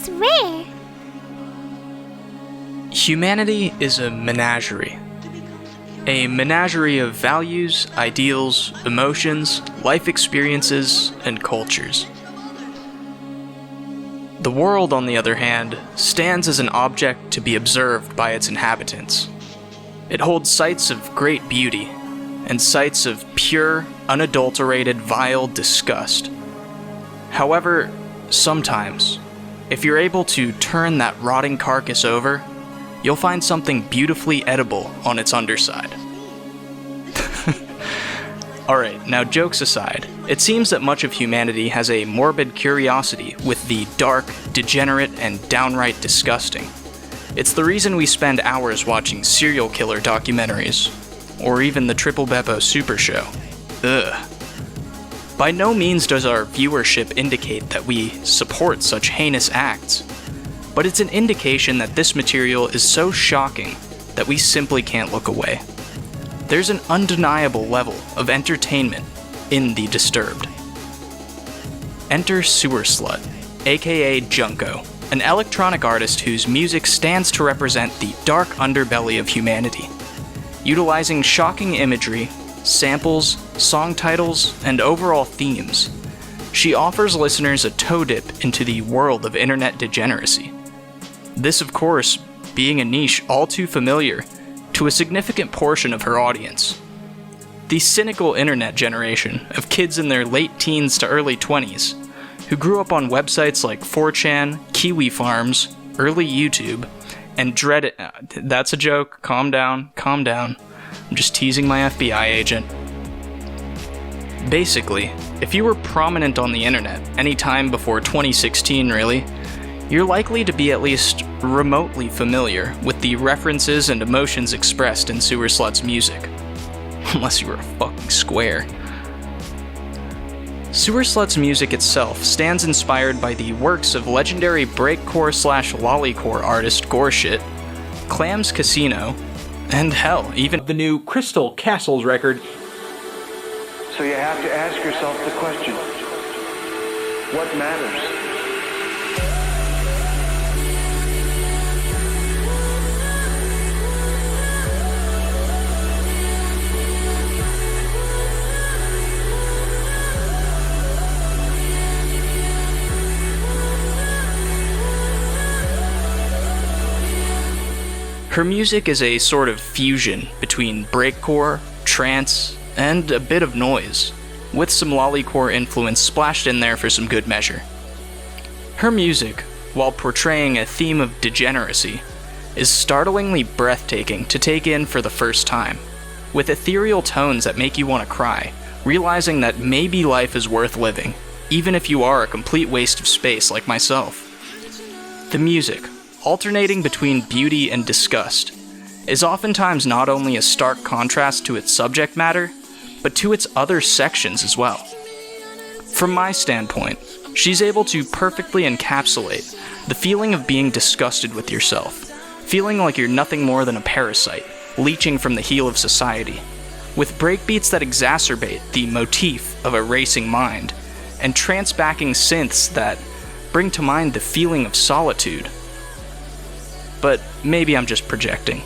That's rare. Humanity is a menagerie. A menagerie of values, ideals, emotions, life experiences, and cultures. The world, on the other hand, stands as an object to be observed by its inhabitants. It holds sights of great beauty, and sights of pure, unadulterated, vile disgust. However, sometimes, if you're able to turn that rotting carcass over, you'll find something beautifully edible on its underside. Alright, now jokes aside, it seems that much of humanity has a morbid curiosity with the dark, degenerate, and downright disgusting. It's the reason we spend hours watching serial killer documentaries, or even the TripleBeppo Super Show. Ugh. By no means does our viewership indicate that we support such heinous acts, but it's an indication that this material is so shocking that we simply can't look away. There's an undeniable level of entertainment in the disturbed. Enter Sewerslvt, aka Junko, an electronic artist whose music stands to represent the dark underbelly of humanity. Utilizing shocking imagery, samples, song titles, and overall themes, she offers listeners a toe dip into the world of internet degeneracy. This, of course, being a niche all too familiar to a significant portion of her audience. The cynical internet generation of kids in their late teens to early 20s, who grew up on websites like 4chan, Kiwi Farms, early YouTube, and dreaded— that's a joke, calm down. I'm just teasing my FBI agent. Basically, if you were prominent on the internet any time before 2016 really, you're likely to be at least remotely familiar with the references and emotions expressed in Sewerslvt's music. Unless you were a fucking square. Sewerslvt's music itself stands inspired by the works of legendary breakcore/lolicore artist Goreshit, Clam's Casino, and hell, even the new Crystal Castles record. So you have to ask yourself the question, what matters? Her music is a sort of fusion between breakcore, trance, and a bit of noise, with some lolicore influence splashed in there for some good measure. Her music, while portraying a theme of degeneracy, is startlingly breathtaking to take in for the first time, with ethereal tones that make you want to cry, realizing that maybe life is worth living, even if you are a complete waste of space like myself. The music, alternating between beauty and disgust, is oftentimes not only a stark contrast to its subject matter, but to its other sections as well. From my standpoint, she's able to perfectly encapsulate the feeling of being disgusted with yourself, feeling like you're nothing more than a parasite, leeching from the heel of society, with breakbeats that exacerbate the motif of a racing mind, and trance-backing synths that bring to mind the feeling of solitude. But maybe I'm just projecting.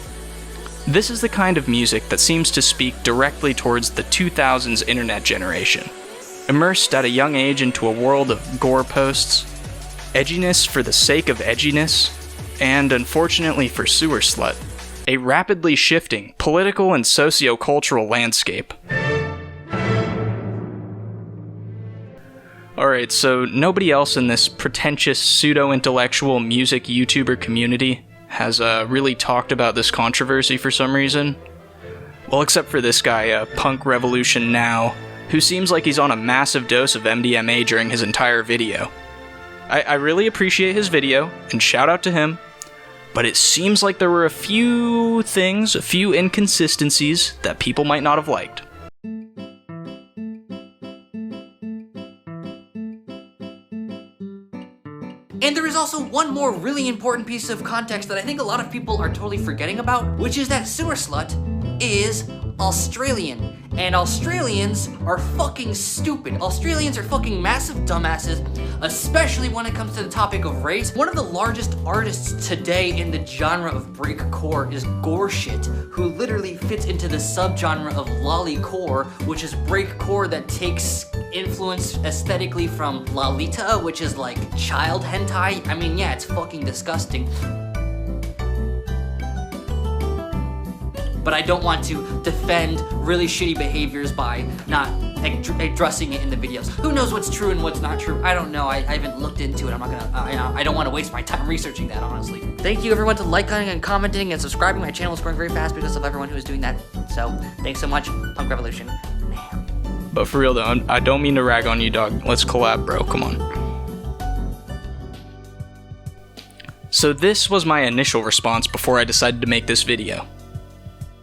This is the kind of music that seems to speak directly towards the 2000s internet generation, immersed at a young age into a world of gore posts, edginess for the sake of edginess, and unfortunately for Sewerslvt, a rapidly shifting political and sociocultural landscape. Alright, so nobody else in this pretentious pseudo-intellectual music YouTuber community has really talked about this controversy for some reason. Well, except for this guy, Punk Revolution Now, who seems like he's on a massive dose of MDMA during his entire video. I really appreciate his video, and shout out to him, but it seems like there were a few inconsistencies that people might not have liked. And there is also one more really important piece of context that I think a lot of people are totally forgetting about, which is that Sewerslvt is Australian. And Australians are fucking stupid. Australians are fucking massive dumbasses, especially when it comes to the topic of race. One of the largest artists today in the genre of breakcore is Goreshit, who literally fits into the subgenre of lolicore, which is breakcore that takes influence aesthetically from Lolita, which is like child hentai. I mean, yeah, it's fucking disgusting. But I don't want to defend really shitty behaviors by not addressing it in the videos. Who knows what's true and what's not true? I don't know. I haven't looked into it. I'm not gonna. I don't want to waste my time researching that, honestly. Thank you everyone to liking and commenting and subscribing. My channel is growing very fast because of everyone who is doing that. So thanks so much, Punk Revolution. But for real though, I don't mean to rag on you, dog. Let's collab, bro. Come on. So this was my initial response before I decided to make this video.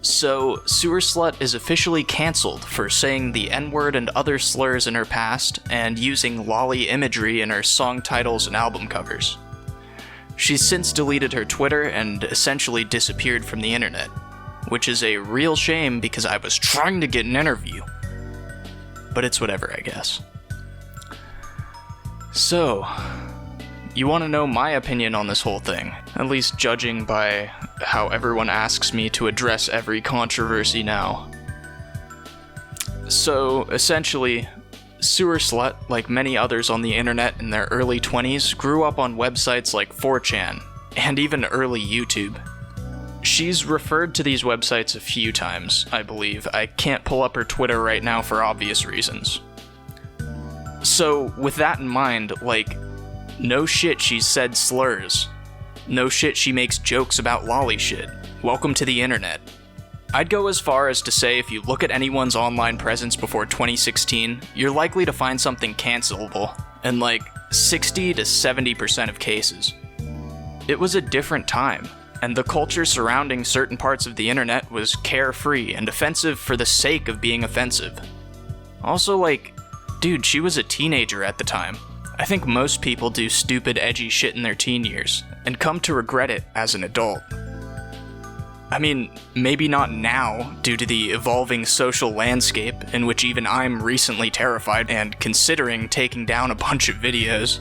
So, Sewerslvt is officially cancelled for saying the N-word and other slurs in her past, and using lolly imagery in her song titles and album covers. She's since deleted her Twitter and essentially disappeared from the internet, which is a real shame because I was trying to get an interview. But it's whatever, I guess. So, you want to know my opinion on this whole thing, at least judging by how everyone asks me to address every controversy now. So, essentially, Sewerslvt, like many others on the internet in their early 20s, grew up on websites like 4chan, and even early YouTube. She's referred to these websites a few times, I believe. I can't pull up her Twitter right now for obvious reasons. So, with that in mind, like, no shit she's said slurs. No shit she makes jokes about lolly shit. Welcome to the internet. I'd go as far as to say if you look at anyone's online presence before 2016, you're likely to find something cancelable, in like 60 to 70% of cases. It was a different time, and the culture surrounding certain parts of the internet was carefree and offensive for the sake of being offensive. Also, like, dude, she was a teenager at the time. I think most people do stupid, edgy shit in their teen years, and come to regret it as an adult. I mean, maybe not now, due to the evolving social landscape, in which even I'm recently terrified and considering taking down a bunch of videos.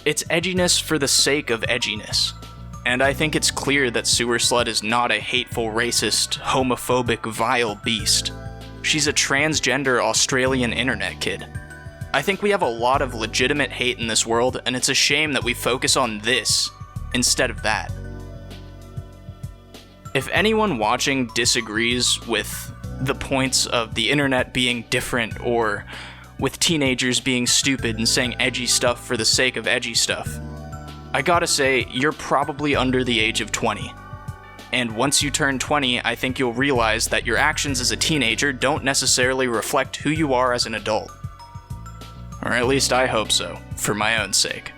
It's edginess for the sake of edginess. And I think it's clear that Sewerslvt is not a hateful, racist, homophobic, vile beast. She's a transgender Australian internet kid. I think we have a lot of legitimate hate in this world, and it's a shame that we focus on this instead of that. If anyone watching disagrees with the points of the internet being different, or with teenagers being stupid and saying edgy stuff for the sake of edgy stuff, I gotta say, you're probably under the age of 20. And once you turn 20, I think you'll realize that your actions as a teenager don't necessarily reflect who you are as an adult. Or at least I hope so, for my own sake.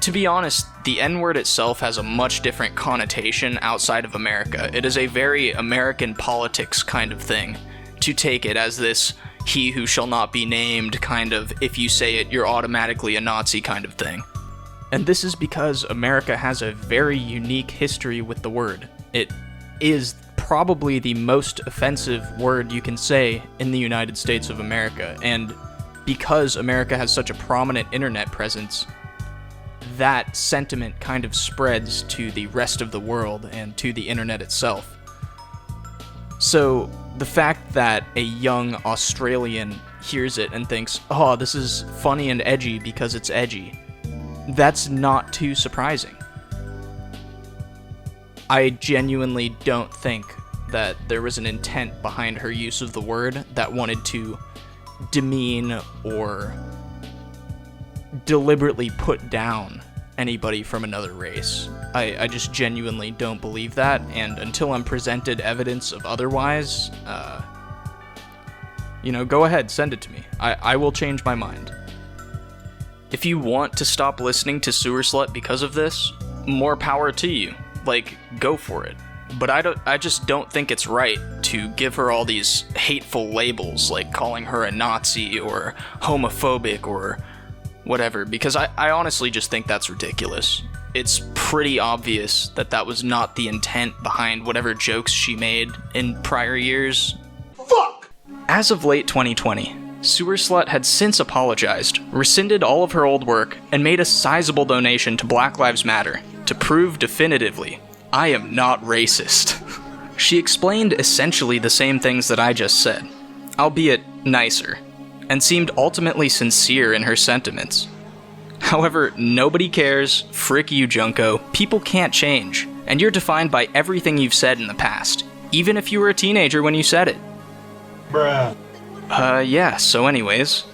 To be honest, the N-word itself has a much different connotation outside of America. It is a very American politics kind of thing, to take it as this he who shall not be named kind of, if you say it, you're automatically a Nazi kind of thing. And this is because America has a very unique history with the word. It is probably the most offensive word you can say in the United States of America, and because America has such a prominent internet presence, that sentiment kind of spreads to the rest of the world and to the internet itself. So, the fact that a young Australian hears it and thinks, oh, this is funny and edgy because it's edgy, that's not too surprising. I genuinely don't think that there was an intent behind her use of the word that wanted to demean or deliberately put down anybody from another race. I just genuinely don't believe that, and until I'm presented evidence of otherwise, go ahead, send it to me. I will change my mind. If you want to stop listening to Sewerslvt because of this, more power to you. Like, go for it. But I just don't think it's right to give her all these hateful labels, like calling her a Nazi or homophobic or whatever, because I honestly just think that's ridiculous. It's pretty obvious that that was not the intent behind whatever jokes she made in prior years. Fuck! As of late 2020, Sewerslvt had since apologized, rescinded all of her old work, and made a sizable donation to Black Lives Matter to prove definitively, I am not racist. She explained essentially the same things that I just said, albeit nicer, and seemed ultimately sincere in her sentiments. However, nobody cares, frick you Junko, people can't change, and you're defined by everything you've said in the past, even if you were a teenager when you said it. Bruh. Yeah, so anyways,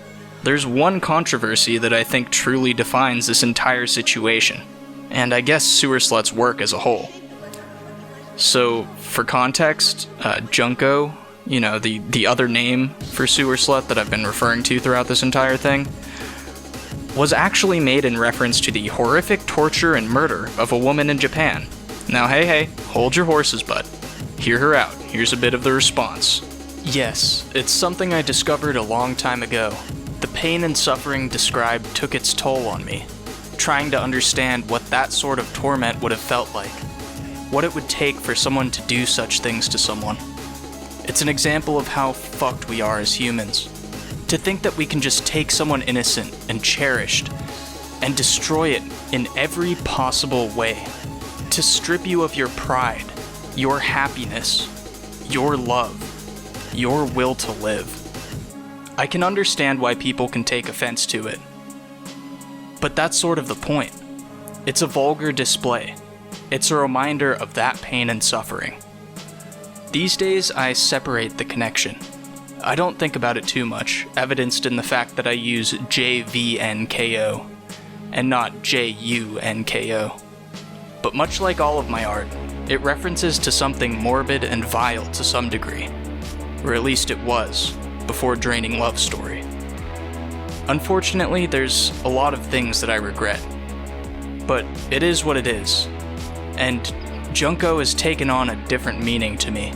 there's one controversy that I think truly defines this entire situation, and I guess Sewerslvt's work as a whole. So, for context, Junko, you know, the other name for Sewerslvt that I've been referring to throughout this entire thing, was actually made in reference to the horrific torture and murder of a woman in Japan. Now hey, hold your horses, bud. Hear her out. Here's a bit of the response. Yes, it's something I discovered a long time ago. The pain and suffering described took its toll on me. Trying to understand what that sort of torment would have felt like. What it would take for someone to do such things to someone. It's an example of how fucked we are as humans. To think that we can just take someone innocent and cherished and destroy it in every possible way. To strip you of your pride, your happiness, your love, your will to live. I can understand why people can take offense to it. But that's sort of the point. It's a vulgar display. It's a reminder of that pain and suffering. These days, I separate the connection. I don't think about it too much, evidenced in the fact that I use JVNKO and not JUNKO. But much like all of my art, it references to something morbid and vile to some degree. Or at least it was, before draining Love Story. Unfortunately, there's a lot of things that I regret. But it is what it is. And Junko has taken on a different meaning to me.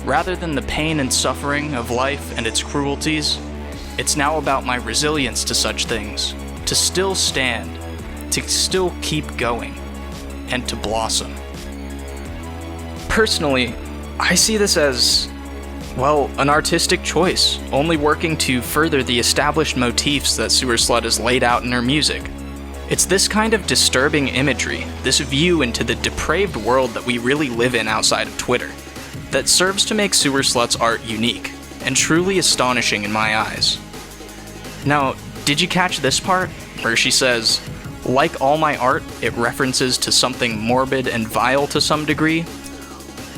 Rather than the pain and suffering of life and its cruelties, it's now about my resilience to such things, to still stand, to still keep going, and to blossom. Personally, I see this as, well, an artistic choice, only working to further the established motifs that Sewerslvt has laid out in her music. It's this kind of disturbing imagery, this view into the depraved world that we really live in outside of Twitter, that serves to make Sewerslvt's art unique, and truly astonishing in my eyes. Now, did you catch this part, where she says, like all my art, it references to something morbid and vile to some degree?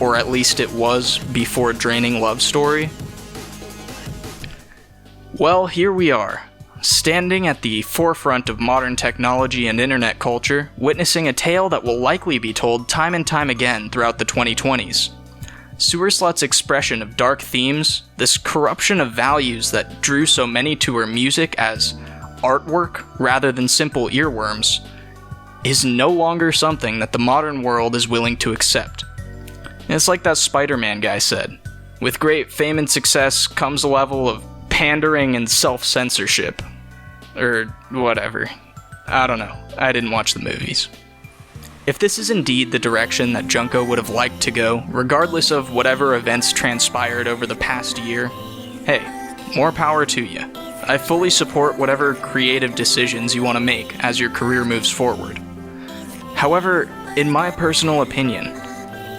Or at least it was before draining Love Story? Well, here we are, standing at the forefront of modern technology and internet culture, witnessing a tale that will likely be told time and time again throughout the 2020s. Sewerslvt's expression of dark themes, this corruption of values that drew so many to her music as artwork rather than simple earworms, is no longer something that the modern world is willing to accept. It's like that Spider-Man guy said, with great fame and success comes a level of pandering and self-censorship. Or whatever. I don't know. I didn't watch the movies. If this is indeed the direction that Junko would have liked to go, regardless of whatever events transpired over the past year, hey, more power to you. I fully support whatever creative decisions you want to make as your career moves forward. However, in my personal opinion,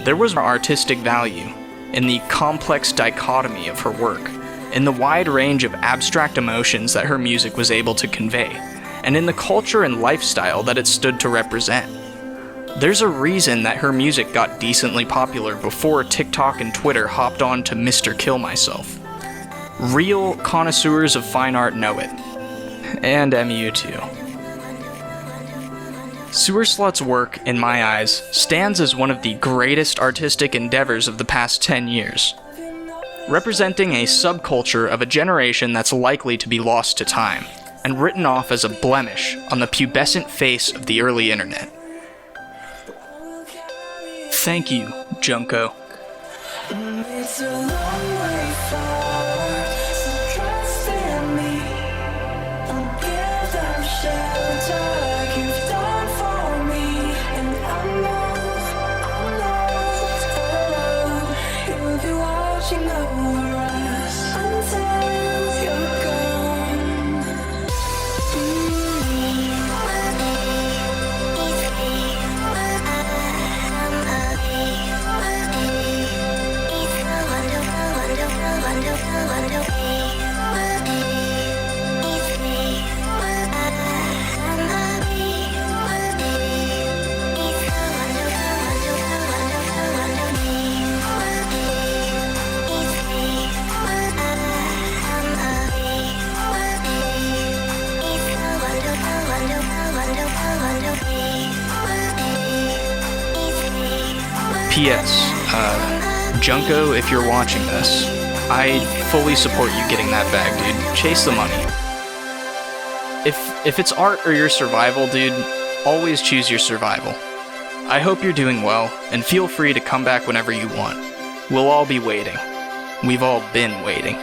there was artistic value in the complex dichotomy of her work, in the wide range of abstract emotions that her music was able to convey, and in the culture and lifestyle that it stood to represent. There's a reason that her music got decently popular before TikTok and Twitter hopped on to Mr. Kill Myself. Real connoisseurs of fine art know it. And MU too. Sewerslvt's work, in my eyes, stands as one of the greatest artistic endeavors of the past 10 years, representing a subculture of a generation that's likely to be lost to time, and written off as a blemish on the pubescent face of the early internet. Thank you, Junko. It's a long way forward, so trust in me. I'll give them shelter like you've done for me. And I know, you'll be watching over us until P.S. Junko, if you're watching this, I fully support you getting that bag, dude. Chase the money. If it's art or your survival, dude, always choose your survival. I hope you're doing well, and feel free to come back whenever you want. We'll all be waiting. We've all been waiting.